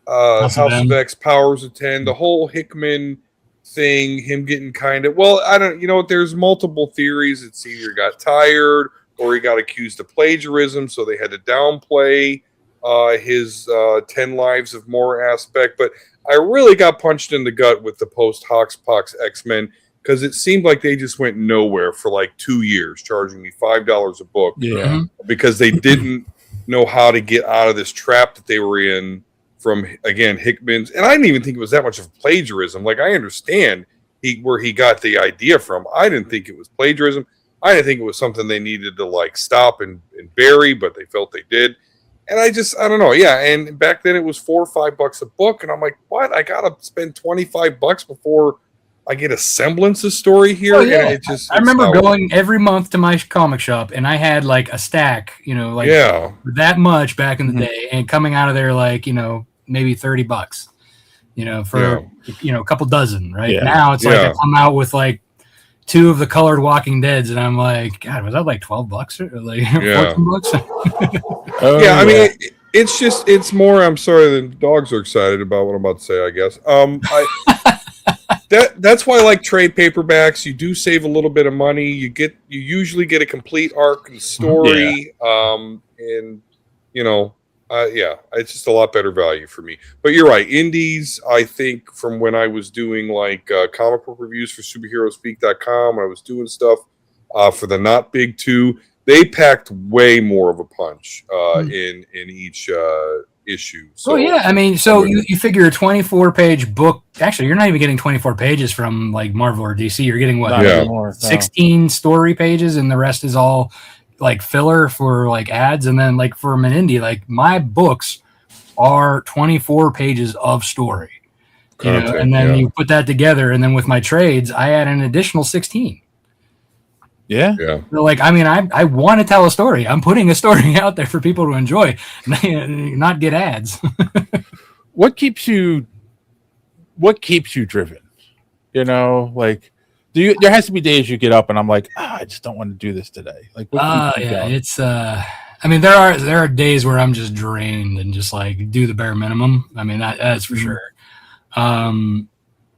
X, Powers of 10, the whole Hickman thing, him getting kind of, I don't, there's multiple theories. It's either got tired or he got accused of plagiarism, so they had to downplay his 10 Lives of More aspect. But I really got punched in the gut with the post Hoxpox X-Men because it seemed like they just went nowhere for like 2 years, charging me $5 a book because they didn't know how to get out of this trap that they were in from, again, Hickman's. And I didn't even think it was that much of plagiarism. Like, I understand where he got the idea from. I didn't think it was plagiarism. I didn't think it was something they needed to like stop and bury, but they felt they did. And I don't know. Yeah. And back then it was $4 or $5 a book. And I'm like, what? I got to spend $25 before I get a semblance of story here.
Oh, yeah. And I remember going every month to my comic shop and I had like a stack, that much back in the day, and coming out of there like, maybe $30, for, a couple dozen, right? Yeah. Now it's like I come out with like 2 of the colored Walking Deads, and I'm like, God, was that like $12 or like $14?
I mean, it's more. I'm sorry, the dogs are excited about what I'm about to say, I guess. That's why I like trade paperbacks. You do save a little bit of money. You usually get a complete arc and story, it's just a lot better value for me. But you're right, indies, I think from when I was doing like comic book reviews for superheroespeak.com, when I was doing stuff for the Not Big 2, they packed way more of a punch in each issue. So,
you figure a 24-page book. Actually, you're not even getting 24 pages from like Marvel or DC. You're getting 16 story pages, and the rest is all like filler for like ads. And then like from an indie, like my books are 24 pages of story, and then you put that together, and then with my trades, I add an additional 16.
Yeah.
Yeah.
So like, I mean, I want to tell a story. I'm putting a story out there for people to enjoy, not get ads.
What keeps you driven? You know, like there has to be days you get up and I'm like, I just don't want to do this today. Like what keeps you going?
It's I mean, there are days where I'm just drained and just like do the bare minimum. I mean, that's for sure.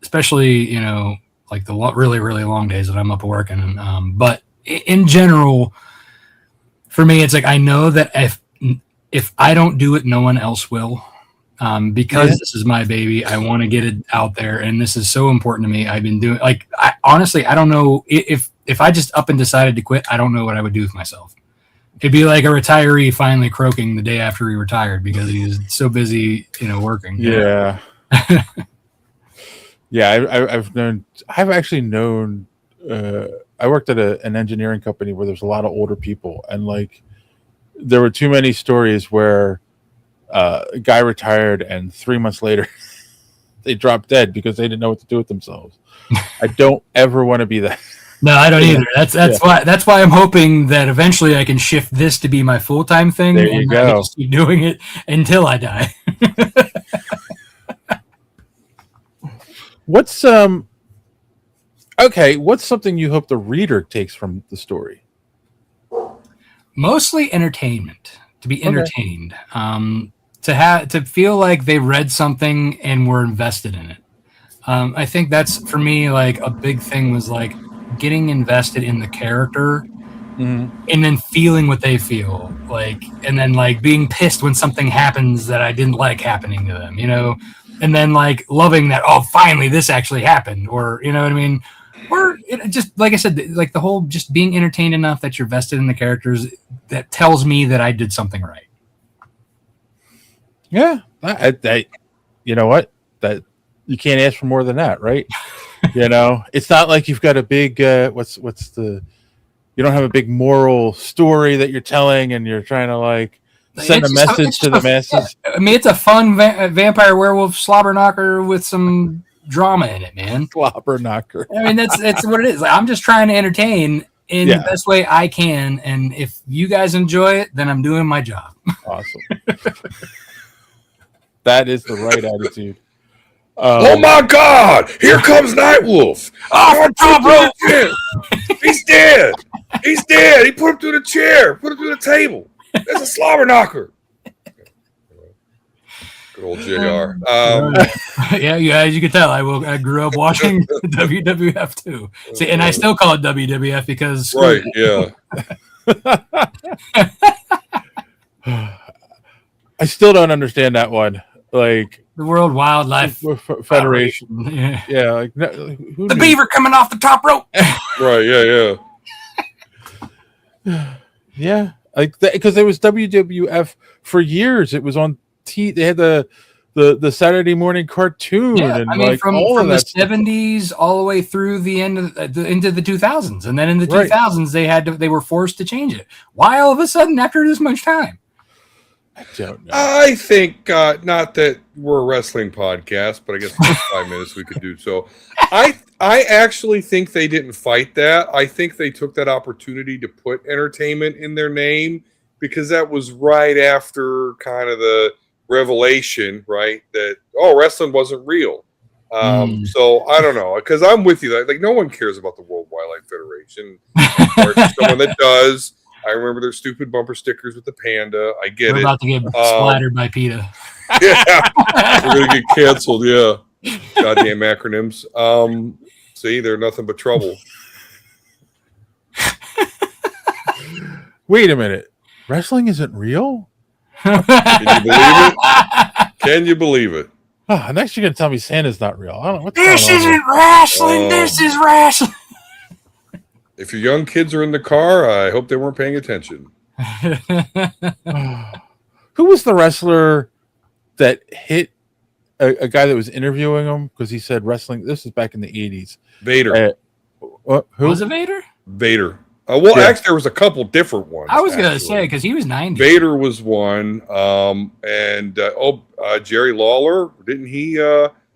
Especially, you know, like the really, really long days that I'm up working. But in general, for me, it's like, I know that if I don't do it, no one else will. Because this is my baby, I want to get it out there, and this is so important to me. I've been doing, like, honestly, I don't know if I just up and decided to quit, I don't know what I would do with myself. It'd be like a retiree finally croaking the day after he retired because he was so busy, you know, working.
Yeah. Yeah, I've actually known, I worked at an engineering company where there's a lot of older people, and like there were too many stories where a guy retired and 3 months later they dropped dead because they didn't know what to do with themselves. I don't ever want to be that.
No, I don't either. That's why I'm hoping that eventually I can shift this to be my full-time thing.
There you go.
I can just keep doing it until I die.
What's something you hope the reader takes from the story?
Mostly entertainment, to be entertained. To feel like they read something and were invested in it. I think that's, for me, like a big thing was like getting invested in the character and then feeling what they feel like, and then like being pissed when something happens that I didn't like happening to them, you know, and then like loving that, oh, finally this actually happened, or, you know what I mean? Or just, like I said, like the whole just being entertained enough that you're vested in the characters, that tells me that I did something right.
Yeah, you know what? That you can't ask for more than that, right? You know, it's not like you've got a big you don't have a big moral story that you're telling, and you're trying to like send a message to the masses.
Yeah. I mean, it's a fun vampire werewolf slobber knocker with some drama in it, man.
Slobber knocker.
I mean, that's what it is. Like, I'm just trying to entertain in the best way I can, and if you guys enjoy it, then I'm doing my job.
Awesome. That is the right attitude.
Oh my God! Here comes Nightwolf!
Oh, bro!
He's dead! He's dead! He put him through the chair, put him through the table. That's a slobber knocker. Good old JR.
Yeah, as you can tell, I grew up watching WWF too. See, and I still call it WWF because
right, yeah.
I still don't understand that one. Like
the World Wildlife
Federation. Yeah, like
the beaver coming off the top rope.
Right,
yeah. Yeah, like because there was WWF for years. It was on They had the Saturday morning cartoon.
Yeah,
and
I mean,
like
from the 70s all the way through the end of into the 2000s, and then in the 2000s they were forced to change it. Why all of a sudden after this much time?
I don't know.
I think not that we're a wrestling podcast, but I guess for 5 minutes we could do so. I actually think they didn't fight that. I think they took that opportunity to put entertainment in their name because that was right after kind of the revelation, right? That wrestling wasn't real. So I don't know, because I'm with you. Like no one cares about the World Wildlife Federation. Or someone that does. I remember their stupid bumper stickers with the panda. I get
We're
it.
about to get splattered by PETA.
Yeah, we're gonna get canceled. Yeah, goddamn acronyms. See, they're nothing but trouble.
Wait a minute, wrestling isn't real?
Can you believe it? Can you believe it?
Oh, next you're gonna tell me Santa's not real. I don't know what's
this
going on
isn't wrestling. This is wrestling.
If your young kids are in the car, I hope they weren't paying attention.
Who was the wrestler that hit a guy that was interviewing him because he said wrestling? This is back in the 80s.
Vader.
Who
was it? Vader.
Actually, there was a couple different ones.
I was gonna say because he was 90.
Vader was one, and Jerry Lawler, didn't he?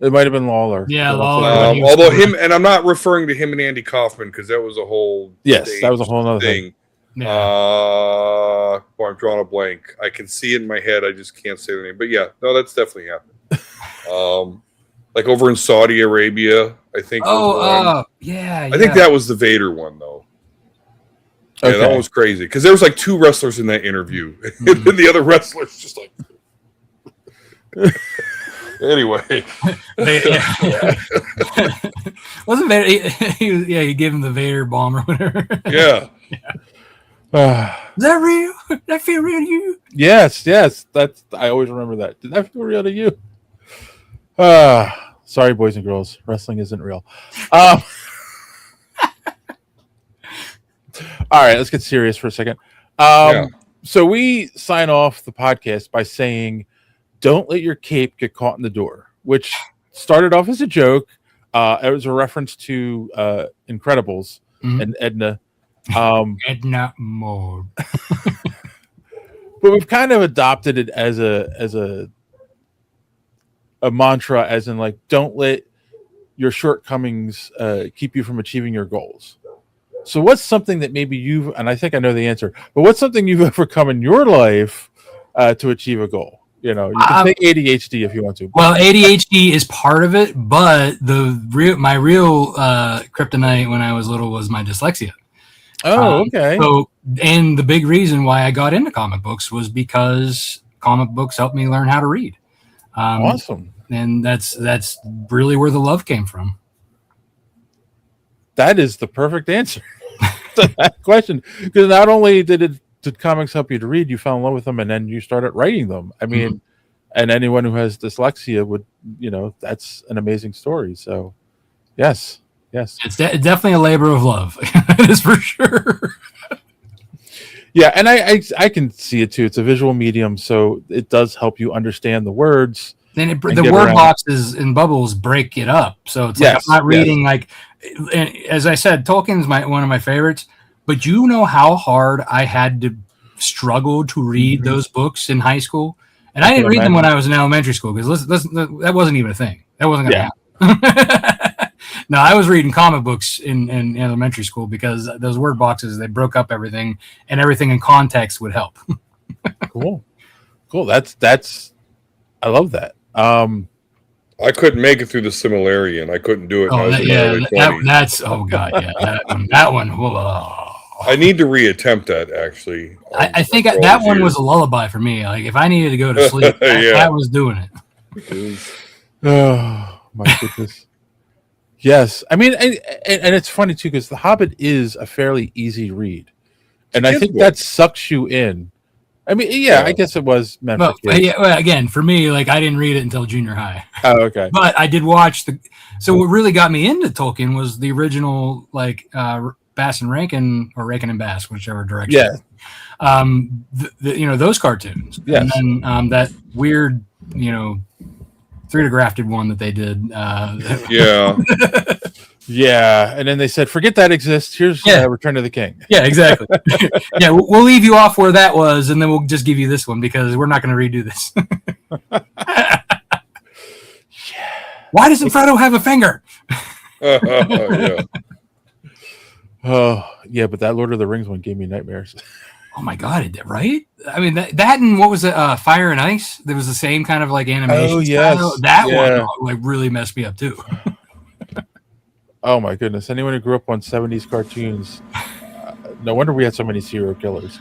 It might have been Lawler.
Yeah,
But
Lawler.
Although him, and I'm not referring to him and Andy Kaufman because that was a whole
that was a whole other thing.
Yeah.
Boy, I'm drawing a blank. I can see it in my head. I just can't say the name. But yeah, no, that's definitely happened. Like over in Saudi Arabia, I think.
Yeah.
I think that was the Vader one, though. Yeah,
Okay.
that was crazy because there was like 2 wrestlers in that interview, and then the other wrestlers just like. Anyway,
wasn't Vader? He gave him the Vader bomb or whatever.
Yeah.
Is that real? Did that feel real to you?
Yes. That's I always remember that. Did that feel real to you? Sorry, boys and girls. Wrestling isn't real. All right, let's get serious for a second. So we sign off the podcast by saying, "Don't let your cape get caught in the door," which started off as a joke. It was a reference to Incredibles and Edna.
Edna mode.
But we've kind of adopted it as a mantra, as in like, don't let your shortcomings keep you from achieving your goals. So what's something that maybe you've, and I think I know the answer, but what's something you've overcome in your life to achieve a goal? You know, you can take ADHD if you want to.
Well, ADHD is part of it, but my real kryptonite when I was little was my dyslexia.
Oh, okay.
So, and the big reason why I got into comic books was because comic books helped me learn how to read.
Awesome.
And that's really where the love came from.
That is the perfect answer to that question. Because not only did comics help you to read, you fell in love with them, and then you started writing them. I mean, and anyone who has dyslexia would, that's an amazing story. So, yes.
It's definitely a labor of love. It is for sure.
Yeah, and I can see it too. It's a visual medium, so it does help you understand the words.
Then the word boxes and bubbles break it up. So it's like I'm not reading like, as I said, Tolkien's one of my favorites. But you know how hard I had to struggle to read those books in high school, and I didn't read them when I was in elementary school because that wasn't even a thing. That wasn't going to happen. No, I was reading comic books in elementary school because those word boxes, they broke up everything, and everything in context would help.
Cool. That's I love that.
I couldn't make it through the similarity, and I couldn't do it.
That's oh god, yeah, that one. Whoa.
I need to reattempt that actually.
I think that one was a lullaby for me. Like if I needed to go to sleep, I was doing it.
Oh my goodness. Yes, I mean, and it's funny too because The Hobbit is a fairly easy read, and I think that sucks you in. I mean, I guess it was meant for kids.
Well, again, for me, like I didn't read it until junior high.
Oh, okay.
But I did watch So what really got me into Tolkien was the original, like Bass and Rankin, or Rankin and Bass, whichever direction. Yeah. Those cartoons.
Yes.
And then that weird, 3D grafted one that they did.
Yeah.
Yeah, and then they said, "Forget that exists. Here's Return of the King."
Yeah, exactly. Yeah, we'll leave you off where that was, and then we'll just give you this one because we're not going to redo this. Why doesn't Frodo have a finger?
Yeah.
Oh, yeah, but that Lord of the Rings one gave me nightmares.
Oh my god, right? I mean, that and what was it? Fire and Ice. There was the same kind of like animation.
Oh yes,
style. That one like really messed me up too.
Oh my goodness! Anyone who grew up on 70s cartoons, no wonder we had so many serial killers.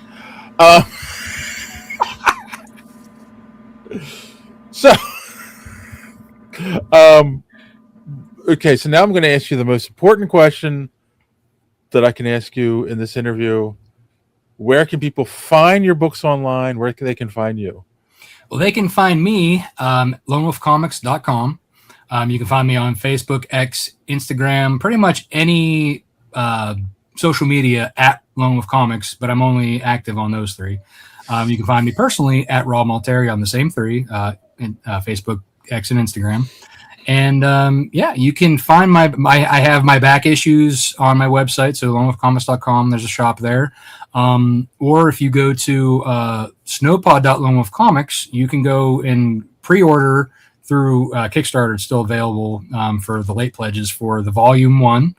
Okay, so now I'm going to ask you the most important question that I can ask you in this interview. Where can people find your books online? Where they can find you?
Well, they can find me, lonewolfcomics.com. You can find me on Facebook, X, Instagram, pretty much any social media at Lone Wolf Comics, but I'm only active on those 3. You can find me personally at Robert Multari on the same 3, Facebook, X, and Instagram. And you can find I have my back issues on my website, so lonewolfcomics.com. There's a shop there. Or if you go to snowpaw.lonewolfcomics, you can go and pre-order through Kickstarter, it's still available for the late pledges for the volume 1.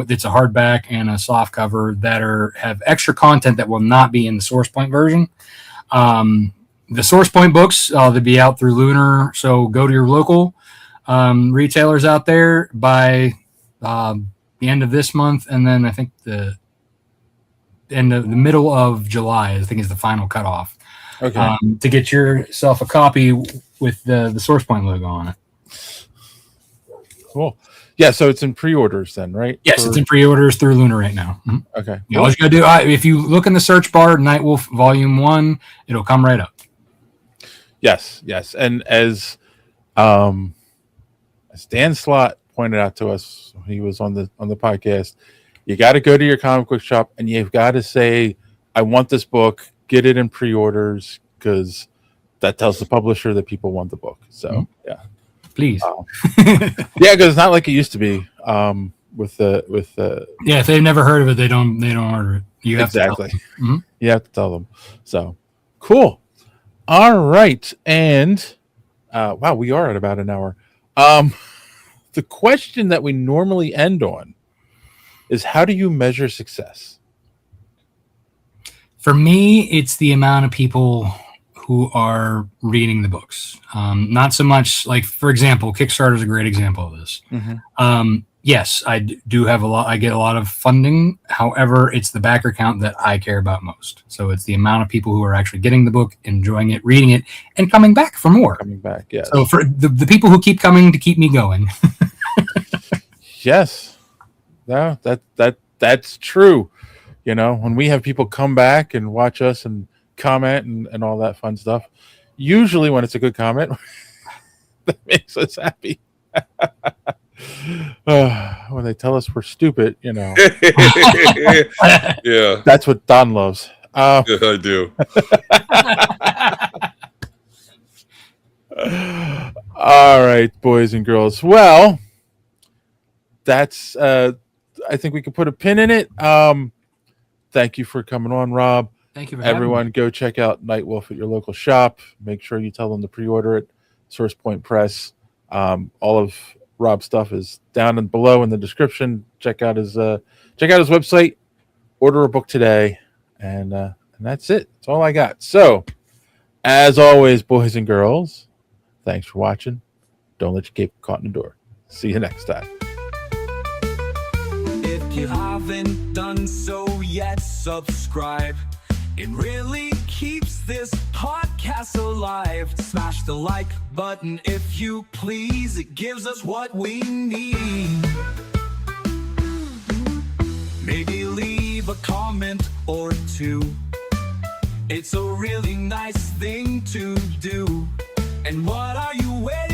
It's a hardback and a soft cover that have extra content that will not be in the Source Point version. The Source Point books, they'll be out through Lunar, so go to your local retailers out there by the end of this month, and then I think the middle of July, I think, is the final cutoff.
Okay.
To get yourself a copy with the Source Point logo on it.
Cool. Yeah, so it's in pre-orders then, right?
Yes, it's in pre-orders through Lunar right now. Mm-hmm.
Okay.
Yeah, all you gotta do, if you look in the search bar, Nightwolf Volume 1, it'll come right up. Yes.
And as Dan Slott pointed out to us, he was on the podcast, you got to go to your comic book shop and you've got to say, I want this book, get it in pre-orders, because that tells the publisher that people want the book. So yeah,
please.
Yeah, because it's not like it used to be. With
if they've never heard of it, they don't order it. You have
exactly.
To tell them.
You have to tell them. So cool. All right, and wow, we are at about an hour. The question that we normally end on is, how do you measure success?
For me, it's the amount of people who are reading the books. Not so much like, for example, Kickstarter is a great example of this.
Mm-hmm.
Yes, I do have I get a lot of funding. However, it's the backer count that I care about most. So it's the amount of people who are actually getting the book, enjoying it, reading it, and coming back for more.
Coming back, yes.
So for the people who keep coming to keep me going.
Yes. No, that's true. You know, when we have people come back and watch us and comment and all that fun stuff, usually when it's a good comment, that makes us happy. When they tell us we're stupid, you know.
Yeah.
That's what Don loves.
Yeah, I do.
All right, boys and girls. Well, that's I think we can put a pin in it. Thank you for coming on, Rob.
Thank you for
everyone. Go check out Nightwolf at your local shop. Make sure you tell them to pre-order it. Source Point Press. All of Rob's stuff is down and below in the description. Check out his website. Order a book today, and that's it. That's all I got. So, as always, boys and girls, thanks for watching. Don't let your cape get caught in the door. See you next time.
If you haven't done so yet, subscribe. It really keeps this podcast alive. Smash the like button if you please. It gives us what we need. Maybe leave a comment or two. It's a really nice thing to do. And what are you waiting